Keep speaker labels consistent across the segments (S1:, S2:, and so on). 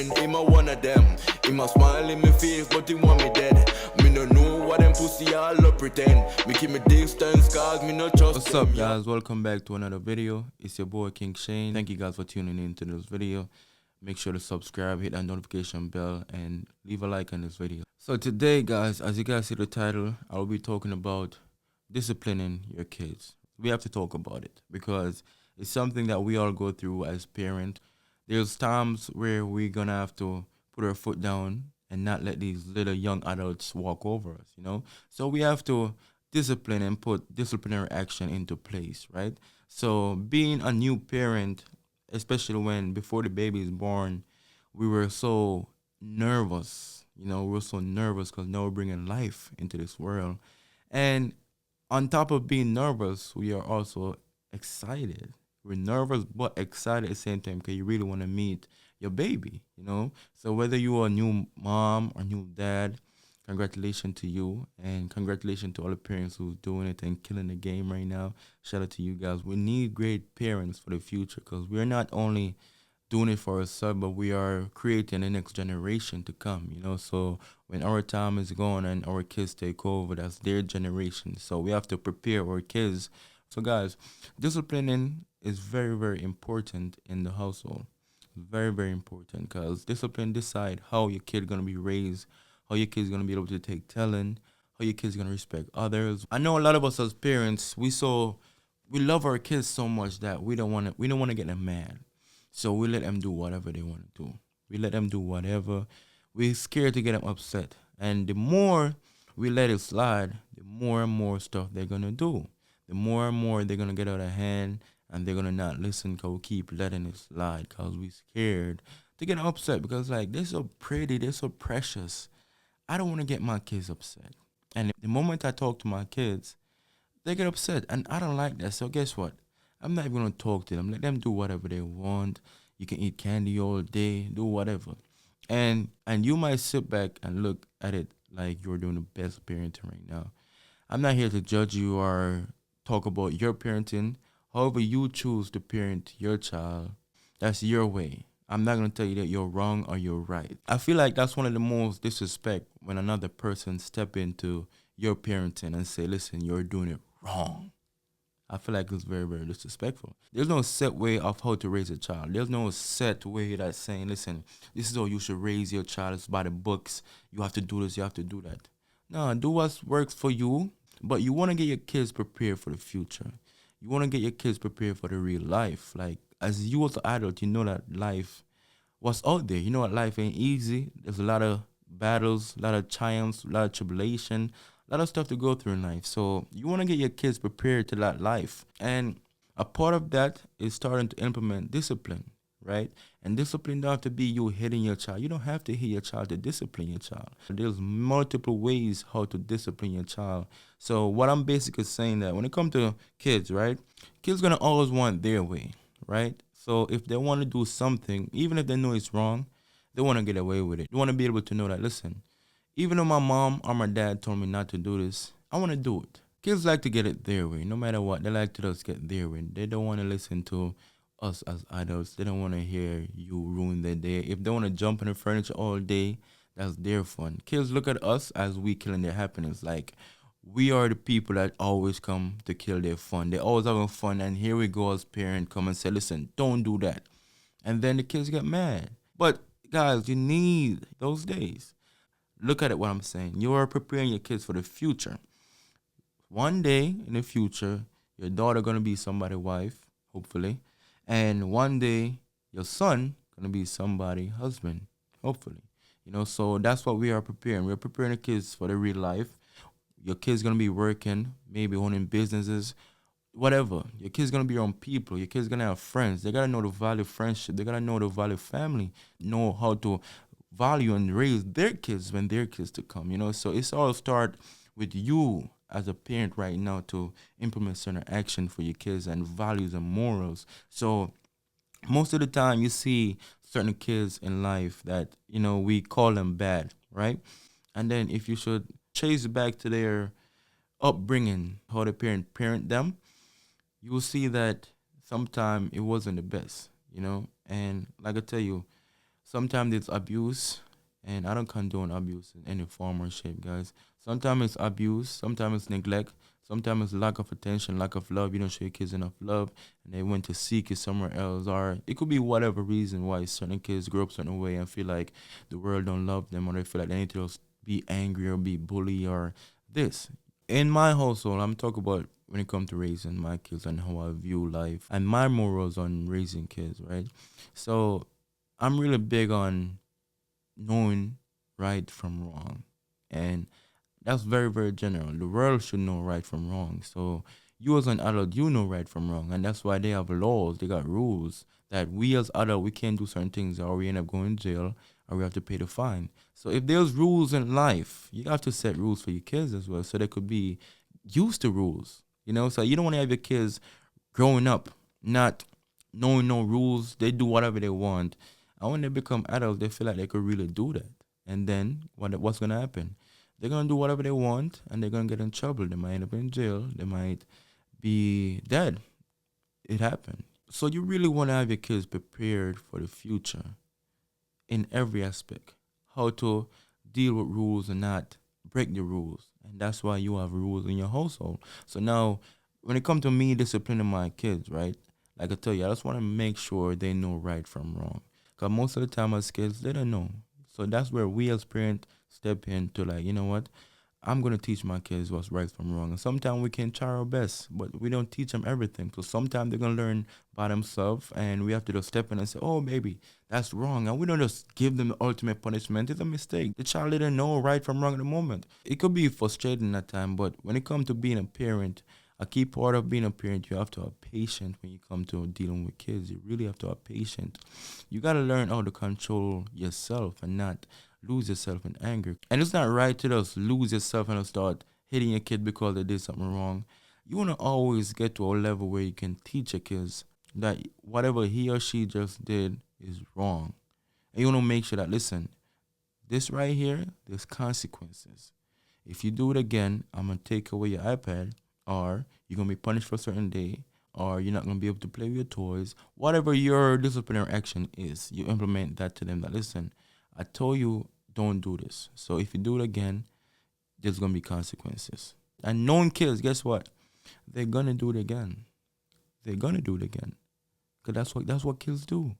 S1: pretend him a one of them. Him a smile in my face, but he want me dead. Me no know what them pussy all up pretend. Me keep me distance, cause me no trust.
S2: What's up, guys? Welcome back to another video. It's your boy King Shane. Thank you guys for tuning in to this video. Make sure to subscribe, hit that notification bell, and leave a like on this video. So today, guys, as you guys see the title, I'll be talking about disciplining your kids. We have to talk about it because it's something that we all go through as parents. There's times where we're gonna have to put our foot down and not let these little young adults walk over us, you know? So we have to discipline and put disciplinary action into place, right? So being a new parent, especially when before the baby is born, we were so nervous, we were so nervous because now we're bringing life into this world. And on top of being nervous, we are also excited. We're nervous but excited at the same time because you really want to meet your baby. So whether you're a new mom or new dad, congratulations to you, and congratulations to all the parents who's doing it and killing the game right now. Shout out to you guys. We need great parents for the future because we're not only doing it for ourselves, but we are creating the next generation to come, So when our time is gone and our kids take over, that's their generation. So we have to prepare our kids. So guys, disciplining is very, very important in the household. Very, very important because discipline decide how your kid going to be raised, how your kid's going to be able to take talent, how your kid's going to respect others. I know a lot of us as parents, we love our kids so much that we don't want to get them mad. So we let them do whatever they want to do. We let them do whatever. We're scared to get them upset. And the more we let it slide, the more and more stuff they're going to do. The more and more they're going to get out of hand and they're going to not listen because we keep letting it slide because we're scared to get upset because, they're so pretty, they're so precious. I don't want to get my kids upset. And the moment I talk to my kids, they get upset. And I don't like that. So guess what? I'm not even going to talk to them. Let them do whatever they want. You can eat candy all day, do whatever. And you might sit back and look at it like you're doing the best parenting right now. I'm not here to judge you or talk about your parenting. However you choose to parent your child, that's your way. I'm not going to tell you that you're wrong or you're right. I feel like that's one of the most disrespect when another person step into your parenting and say, listen, you're doing it wrong. I feel like it's very, very disrespectful. There's no set way of how to raise a child. There's no set way that's saying, listen, this is how you should raise your child. It's by the books. You have to do this, you have to do that. No, do what works for you, but you want to get your kids prepared for the future. You want to get your kids prepared for the real life. As you as an adult, you know that life was out there. You know that life ain't easy. There's a lot of battles, a lot of triumphs, a lot of tribulation, a lot of stuff to go through in life. So you want to get your kids prepared to that life. And a part of that is starting to implement discipline, right? And discipline don't have to be you hitting your child. You don't have to hit your child to discipline your child. There's multiple ways how to discipline your child. So what I'm basically saying that when it comes to kids, right? Kids going to always want their way, right? So if they want to do something, even if they know it's wrong, they want to get away with it. They want to be able to know that, listen, even though my mom or my dad told me not to do this, I want to do it. Kids like to get it their way. No matter what, they like to just get their way. They don't want to listen to us as adults. They don't want to hear you ruin their day. If they want to jump in the furniture all day, that's their fun. Kids look at us as we killing their happiness. We are the people that always come to kill their fun. They're always having fun, and here we go as parents come and say, listen, don't do that. And then the kids get mad. But guys, you need those days. Look at it what I'm saying. You are preparing your kids for the future. One day in the future, your daughter gonna be somebody's wife, hopefully. And one day, your son gonna be somebody's husband, hopefully. So that's what we are preparing. We're preparing the kids for the real life. Your kid's gonna be working, maybe owning businesses, whatever. Your kid's gonna be around people. Your kid's gonna have friends. They gotta know the value of friendship. They gotta know the value of family. Know how to value and raise their kids when their kids to come. So it's all start with you as a parent right now to implement certain action for your kids and values and morals. So most of the time you see certain kids in life that we call them bad, right? And then if you should chase back to their upbringing, how the parent them, you will see that sometimes it wasn't the best, And like I tell you, Sometimes it's abuse, and I don't condone abuse in any form or shape, guys. Sometimes it's abuse, sometimes it's neglect, sometimes it's lack of attention, lack of love. You don't show your kids enough love, and they went to seek it somewhere else, or it could be whatever reason why certain kids grow up a certain way and feel like the world don't love them, or they feel like they need to just be angry or be bully or this. In my household, I'm talking about when it comes to raising my kids and how I view life and my morals on raising kids, right? So I'm really big on knowing right from wrong. And that's very, very general. The world should know right from wrong. So you as an adult, you know right from wrong. And that's why they have laws, they got rules that we as adult, we can't do certain things or we end up going to jail or we have to pay the fine. So if there's rules in life, you have to set rules for your kids as well. So they could be used to rules. So you don't want to have your kids growing up not knowing no rules. They do whatever they want. And when they become adults, they feel like they could really do that. And then what's going to happen? They're going to do whatever they want and they're going to get in trouble. They might end up in jail. They might be dead. It happened. So you really want to have your kids prepared for the future in every aspect. How to deal with rules and not break the rules. And that's why you have rules in your household. So now, when it comes to me disciplining my kids, right? Like I tell you, I just want to make sure they know right from wrong. Because most of the time as kids, they don't know. So that's where we as parents step in to like, you know what? I'm going to teach my kids what's right from wrong. And sometimes we can try our best, but we don't teach them everything. So sometimes they're going to learn by themselves, and we have to just step in and say, oh, baby, that's wrong. And we don't just give them the ultimate punishment. It's a mistake. The child didn't know right from wrong at the moment. It could be frustrating at time, but when it comes to being a parent, a key part of being a parent, you have to have patience when you come to dealing with kids. You really have to have patience. You got to learn how to control yourself and not lose yourself in anger. And it's not right to just lose yourself and start hitting your kid because they did something wrong. You want to always get to a level where you can teach your kids that whatever he or she just did is wrong. And you want to make sure that, listen, this right here, there's consequences. If you do it again, I'm going to take away your iPad, or you're going to be punished for a certain day, or you're not going to be able to play with your toys. Whatever your disciplinary action is, you implement that to them. That, listen, I told you don't do this. So if you do it again, there's going to be consequences. And knowing kids, guess what? They're going to do it again. They're going to do it again. Because that's what kids do.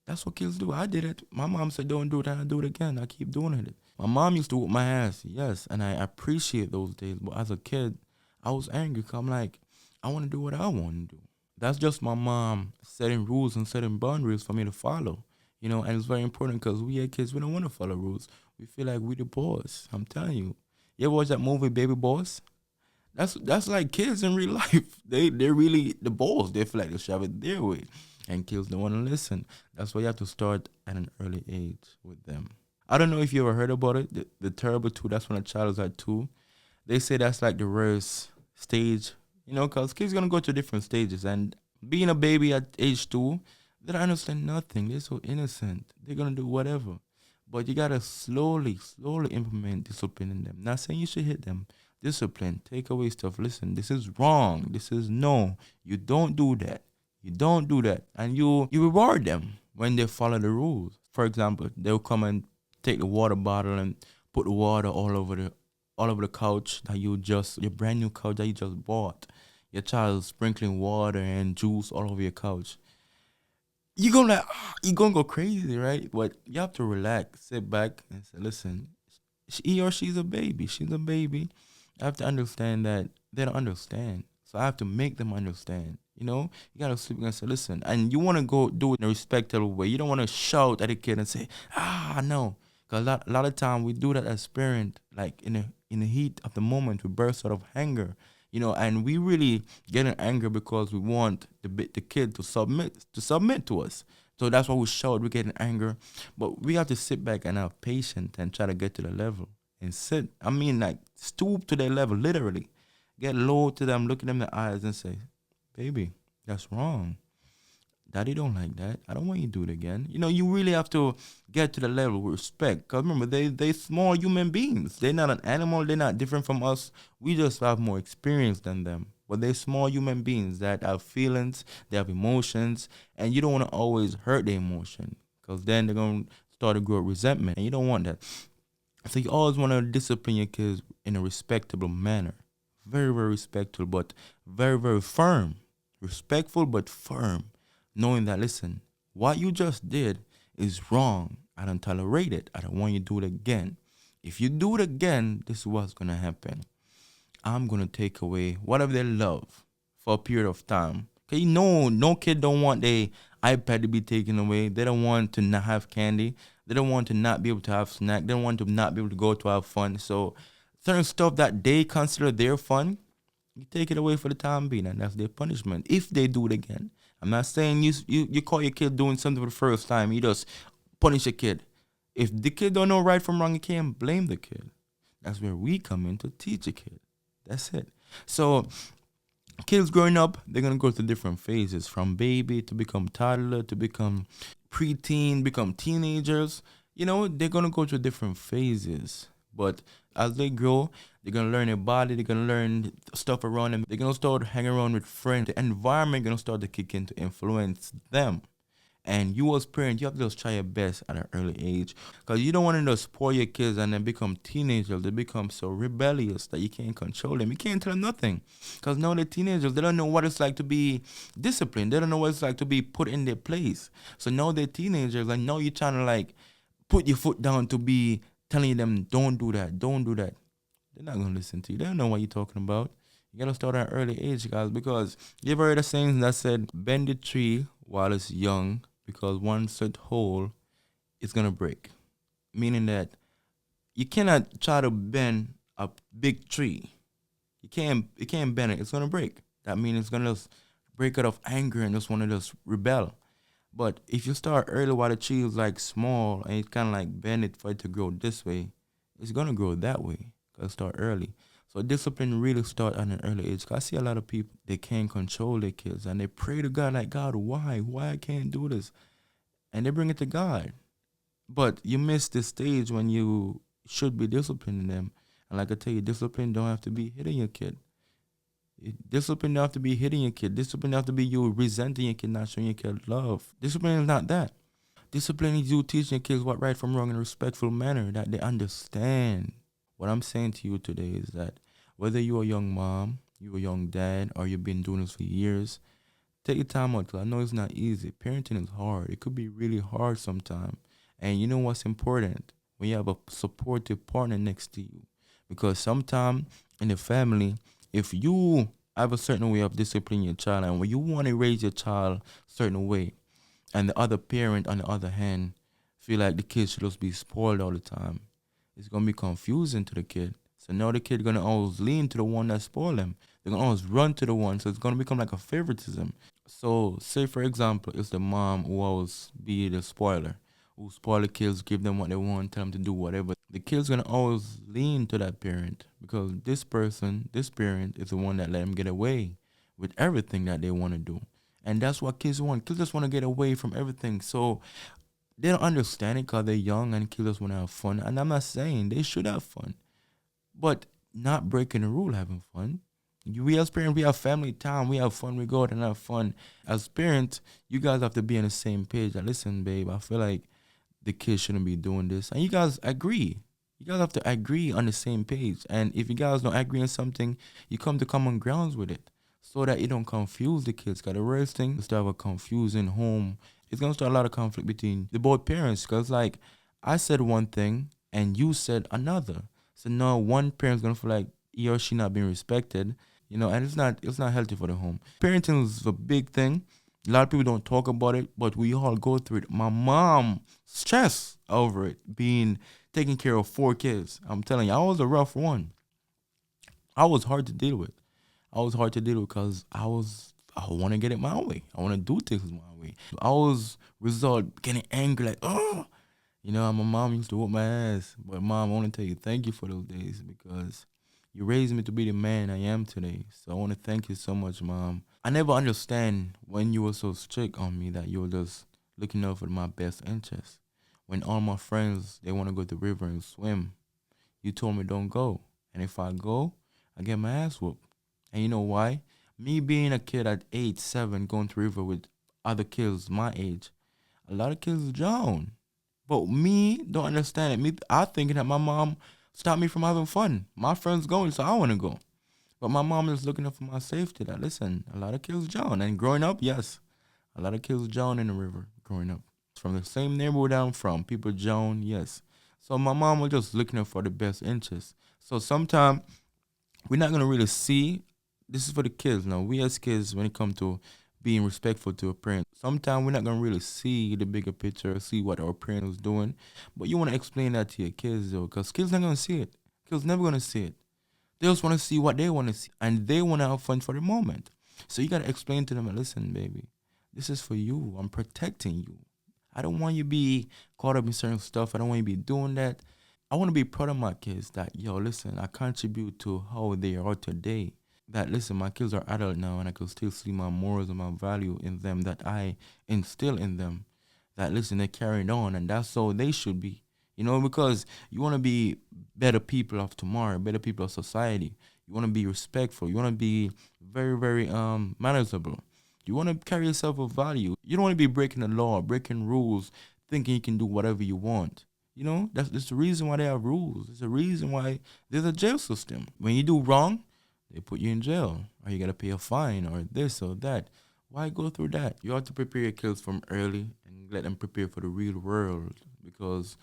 S2: That's what kids do. I did it. My mom said, don't do it, and I do it again. I keep doing it. My mom used to whoop my ass, yes, and I appreciate those days. But as a kid, I was angry because I'm like, I want to do what I want to do. That's just my mom setting rules and setting boundaries for me to follow. And it's very important because we as kids, we don't want to follow rules. We feel like we the boss. I'm telling you. You ever watch that movie, Baby Boss? That's like kids in real life. They're really the boss. They feel like they should have it their way. And kids don't want to listen. That's why you have to start at an early age with them. I don't know if you ever heard about it. The terrible two, that's when a child is at 2. They say that's like the rarest stage, because kids going to go to different stages. And being a baby at age 2, they don't understand nothing. They're so innocent. They're going to do whatever. But you got to slowly implement discipline in them. Not saying you should hit them. Discipline. Take away stuff. Listen, this is wrong. This is no. You don't do that. You don't do that. And you reward them when they follow the rules. For example, they'll come and take the water bottle and put the water all over the couch that your brand new couch that you just bought. Your child sprinkling water and juice all over your couch. You're gonna go crazy, right? But you have to relax, sit back, and say, listen, he or she's a baby. She's a baby. I have to understand that they don't understand. So I have to make them understand. You gotta sleep and say, listen, and you want to go do it in a respectful way. You don't want to shout at a kid and say, no. Because a lot of time we do that as parents, like in the heat of the moment, we burst out of anger, and we really get in anger because we want the kid to submit to us. So that's why we shout, we get in anger. But we have to sit back and have patience and try to get to the level and sit. I mean, like stoop to their level, literally. Get low to them, look at them in the eyes and say, baby, that's wrong. Daddy don't like that. I don't want you to do it again. You really have to get to the level with respect. Because remember, they small human beings. They're not an animal. They're not different from us. We just have more experience than them. But they're small human beings that have feelings. They have emotions. And you don't want to always hurt their emotion. because then they're going to start to grow resentment, and you don't want that. So you always want to discipline your kids in a respectable manner. Very, very respectful, but very, very firm. Respectful, but firm. Knowing that, listen, what you just did is wrong. I don't tolerate it. I don't want you to do it again. If you do it again, this is what's going to happen. I'm going to take away whatever they love for a period of time. Okay, no kid don't want their iPad to be taken away. They don't want to not have candy. They don't want to not be able to have snack. They don't want to not be able to go to have fun. So certain stuff that they consider their fun, you take it away for the time being, and that's their punishment if they do it again. I'm not saying you call your kid doing something for the first time. You just punish a kid. If the kid don't know right from wrong, you can't blame the kid. That's where we come in to teach a kid. That's it. So kids growing up, they're going to go through different phases, from baby to become toddler to become preteen, become teenagers. You know, they're going to go through different phases. But as they grow, they're going to learn their body. They're going to learn stuff around them. They're going to start hanging around with friends. The environment going to start to kick in to influence them. And you as parent, you have to just try your best at an early age, because you don't want to just spoil your kids and then become teenagers. They become so rebellious that you can't control them. You can't tell them nothing, because now they're teenagers. They don't know what it's like to be disciplined. They don't know what it's like to be put in their place. So now they're teenagers, and now you're trying to like put your foot down to be telling them, don't do that, don't do that. They're not going to listen to you. They don't know what you're talking about. You got to start at an early age, guys, because you ever heard a saying that said, bend the tree while it's young, because once it's whole, it's going to break. Meaning that you cannot try to bend a big tree. You can't bend it. It's going to break. That means it's going to just break out of anger and just want to just rebel. But if you start early while the tree is like small and it's kind of like bend it for it to grow this way, it's going to grow that way. Got to start early. So discipline really start at an early age. 'Cause I see a lot of people, they can't control their kids, and they pray to God like, God, why I can't do this? And they bring it to God. But you miss the stage when you should be disciplining them. And like I tell you, discipline don't have to be hitting your kid. Discipline don't have to be hitting your kid. Discipline don't have to be you resenting your kid, not showing your kid love. Discipline is not that. Discipline is you teaching your kids what right from wrong in a respectful manner that they understand. What I'm saying to you today is that whether you're a young mom, you're a young dad, or you've been doing this for years, take your time out, because I know it's not easy. Parenting is hard. It could be really hard sometimes. And you know what's important? When you have a supportive partner next to you. Because sometimes in the family, if you have a certain way of disciplining your child, and when you want to raise your child a certain way, and the other parent, on the other hand, feel like the kid should just be spoiled all the time, it's going to be confusing to the kid. So now the kid going to always lean to the one that spoiled them. They're going to always run to the one. So it's going to become like a favoritism. So say, for example, it's the mom who always be the spoiler, who spoil the kids, give them what they want, tell them to do whatever. The kid's going to always lean to that parent, because this parent is the one that let them get away with everything that they want to do. And that's what kids want. Kids just want to get away from everything. So they don't understand it because they're young, and kids just want to have fun. And I'm not saying they should have fun, but not breaking the rule, having fun. We as parents, we have family time. We have fun. We go out and have fun. As parents, you guys have to be on the same page. Like, listen, babe, I feel like the kids shouldn't be doing this. And you guys agree. You guys have to agree on the same page. And if you guys don't agree on something, you come to common grounds with it, so that you don't confuse the kids. Because the worst thing is to have a confusing home. It's going to start a lot of conflict between the both parents. Because, like, I said one thing and you said another. So now one parent's going to feel like he or she not being respected. You know, and it's not healthy for the home. Parenting is a big thing. A lot of people don't talk about it, but we all go through it. My mom stressed over it, taking care of 4 kids. I'm telling you, I was a rough one. I was hard to deal with. Because I want to get it my way. I want to do things my way. I always result getting angry, like, oh, you know, my mom used to whoop my ass. But Mom, I want to tell you thank you for those days, because you raised me to be the man I am today. So I want to thank you so much, Mom. I never understand when you were so strict on me that you were just looking out for my best interests. When all my friends, they want to go to the river and swim, you told me don't go. And if I go, I get my ass whooped. And you know why? Me being a kid at age 7 going to the river with other kids my age, A lot of kids drown. But me don't understand it. Me, I thinking that my mom stopped me from having fun. My friends going, so I want to go. But my mom is looking out for my safety. That listen, a lot of kids drown. And growing up, yes, a lot of kids drown in the river growing up. From the same neighborhood I'm from, people drown, yes. So my mom was just looking out for the best interest. So sometimes we're not gonna really see. This is for the kids now. We as kids, when it comes to being respectful to a parent, sometimes we're not gonna really see the bigger picture, see what our parent was doing. But you wanna explain that to your kids though, because kids not gonna see it. Kids never gonna see it. They just wanna see what they wanna see, and they wanna have fun for the moment. So you gotta explain to them, listen, baby, this is for you. I'm protecting you. I don't want you to be caught up in certain stuff. I don't want you to be doing that. I want to be proud of my kids that, yo, listen, I contribute to how they are today. That, listen, my kids are adult now and I can still see my morals and my value in them that I instill in them. That, listen, they're carrying on and that's how they should be. You know, because you want to be better people of tomorrow, better people of society. You want to be respectful. You want to be very, very manageable. You want to carry yourself with value. You don't want to be breaking the law, breaking rules, thinking you can do whatever you want. You know, that's the reason why they have rules. There's a reason why there's a jail system. When you do wrong, they put you in jail. Or you got to pay a fine or this or that. Why go through that? You have to prepare your kids from early and let them prepare for the real world. Because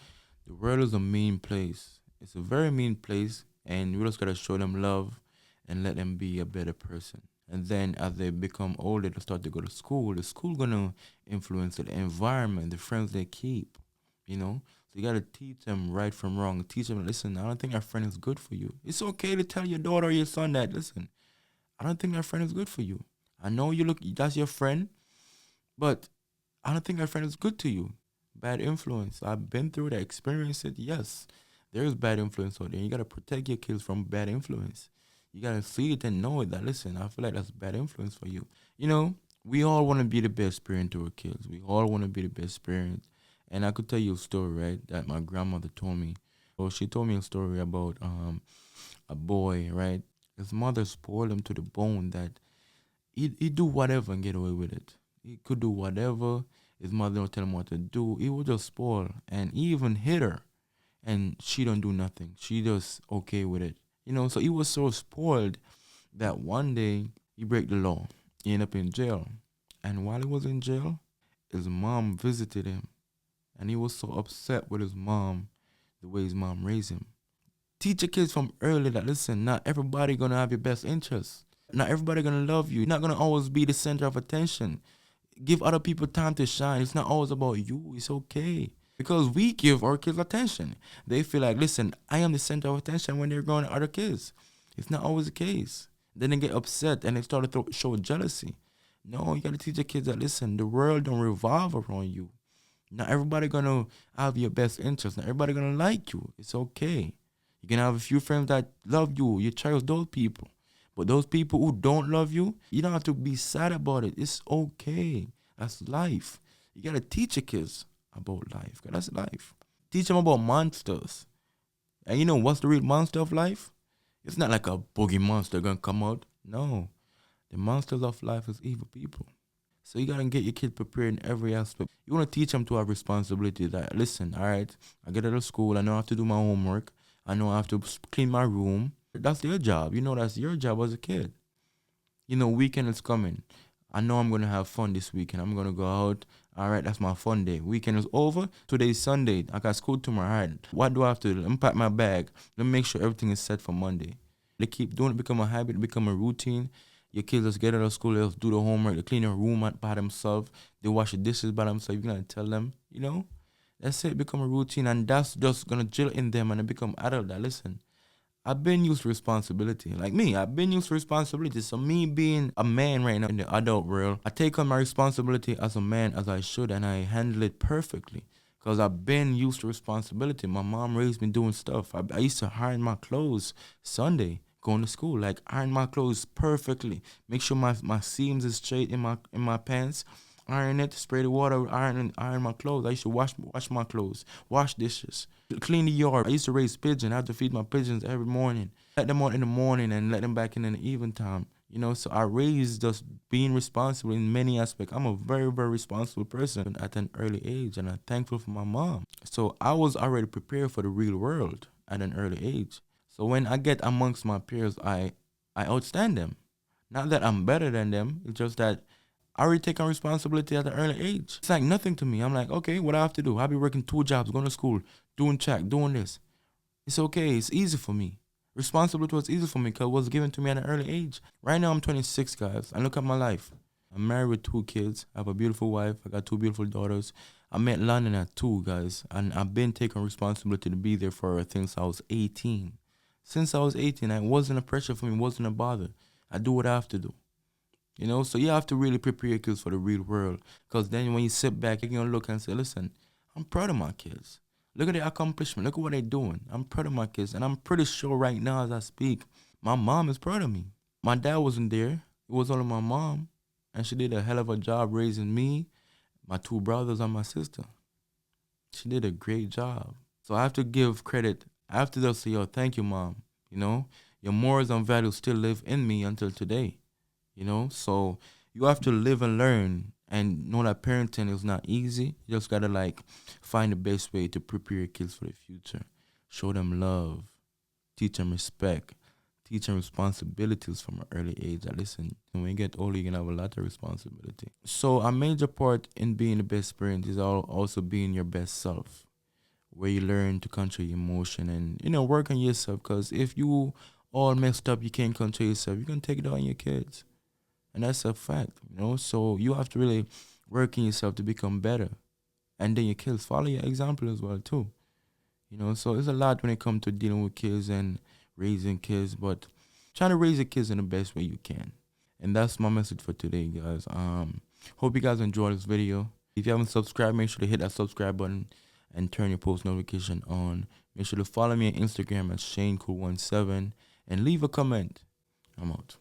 S2: the world is a mean place. It's a very mean place. And you just got to show them love and let them be a better person. And then as they become older, they start to go to school. The school going to influence the environment, the friends they keep, you know. So you got to teach them right from wrong. Teach them, listen, I don't think our friend is good for you. It's okay to tell your daughter or your son that, listen, I don't think our friend is good for you. I know that's your friend, but I don't think our friend is good to you. Bad influence. I've been through that, experienced it. Yes, there is bad influence out there. You got to protect your kids from bad influence. You got to see it and know it that, listen, I feel like that's bad influence for you. You know, we all want to be the best parent to our kids. We all want to be the best parent. And I could tell you a story, right, that my grandmother told me. Well, she told me a story about a boy, right? His mother spoiled him to the bone that he'd do whatever and get away with it. He could do whatever. His mother don't tell him what to do. He would just spoil. And he even hit her. And she don't do nothing. She just okay with it. You know, so he was so spoiled that one day he break the law. He ended up in jail. And while he was in jail, his mom visited him. And he was so upset with his mom, the way his mom raised him. Teach your kids from early that, listen, not everybody going to have your best interests. Not everybody going to love you. You're not going to always be the center of attention. Give other people time to shine. It's not always about you. It's okay. Because we give our kids attention. They feel like, listen, I am the center of attention when they're growing at other kids. It's not always the case. Then they get upset and they start to show jealousy. No, you got to teach your kids that, listen, the world don't revolve around you. Not everybody going to have your best interest. Not everybody going to like you. It's okay. You can have a few friends that love you. You cherish those people. But those people who don't love you, you don't have to be sad about it. It's okay. That's life. You got to teach your kids about life. Cause that's life. Teach them about monsters. And you know what's the real monster of life? It's not like a boogie monster gonna come out. No. The monsters of life is evil people. So you gotta get your kid prepared in every aspect. You wanna teach them to have responsibility that, listen, all right, I get out of school, I know I have to do my homework. I know I have to clean my room. That's their job. You know that's your job as a kid. You know, weekend is coming. I know I'm going to have fun this weekend. I'm going to go out. All right, that's my fun day. Weekend is over. Today's Sunday. I got school tomorrow. All right, what do I have to do? Let me pack my bag. Let me make sure everything is set for Monday. They keep doing it, become a habit, become a routine. Your kids just get out of school, they'll do the homework, they clean their room by themselves, they wash the dishes by themselves. You're going to tell them, you know, that's it, become a routine. And that's just going to drill in them and they become adult that, listen, I've been used to responsibility. Like me, I've been used to responsibility. So me being a man right now in the adult world, I take on my responsibility as a man as I should and I handle it perfectly. Because I've been used to responsibility. My mom raised me doing stuff. I used to iron my clothes Sunday, going to school. Like iron my clothes perfectly. Make sure my seams is straight in my pants. Iron it, spray the water, iron my clothes. I used to wash my clothes, wash dishes, clean the yard. I used to raise pigeons. I had to feed my pigeons every morning. Let them out in the morning and let them back in the evening time. You know, so I raised just being responsible in many aspects. I'm a very, very responsible person at an early age, and I'm thankful for my mom. So I was already prepared for the real world at an early age. So when I get amongst my peers, I outstand them. Not that I'm better than them, it's just that I already take on responsibility at an early age. It's like nothing to me. I'm like, okay, what I have to do? I'll be working 2 jobs, going to school, doing check, doing this. It's okay. It's easy for me. Responsibility was easy for me because it was given to me at an early age. Right now, I'm 26, guys. And look at my life. I'm married with 2 kids. I have a beautiful wife. I got 2 beautiful daughters. I met London at 2, guys. And I've been taking responsibility to be there for her since I was 18. Since I was 18, it wasn't a pressure for me. It wasn't a bother. I do what I have to do. You know, so you have to really prepare your kids for the real world. Because then when you sit back, you're going to look and say, listen, I'm proud of my kids. Look at their accomplishment. Look at what they're doing. I'm proud of my kids. And I'm pretty sure right now as I speak, my mom is proud of me. My dad wasn't there. It was only my mom. And she did a hell of a job raising me, my 2 brothers, and my sister. She did a great job. So I have to give credit. I have to just say, yo, thank you, Mom. You know, your morals and values still live in me until today. You know, so you have to live and learn and know that parenting is not easy. You just gotta like find the best way to prepare your kids for the future. Show them love, teach them respect, teach them responsibilities from an early age. That listen, when you get older, you're gonna have a lot of responsibility. So a major part in being the best parent is also being your best self, where you learn to control your emotion and, you know, work on yourself. Because if you all messed up, you can't control yourself, you're gonna take it out on your kids. And that's a fact, you know. So you have to really work in yourself to become better. And then your kids follow your example as well, too. You know, so it's a lot when it comes to dealing with kids and raising kids, but trying to raise your kids in the best way you can. And that's my message for today, guys. Hope you guys enjoyed this video. If you haven't subscribed, make sure to hit that subscribe button and turn your post notification on. Make sure to follow me on Instagram at ShaneCool17 and leave a comment. I'm out.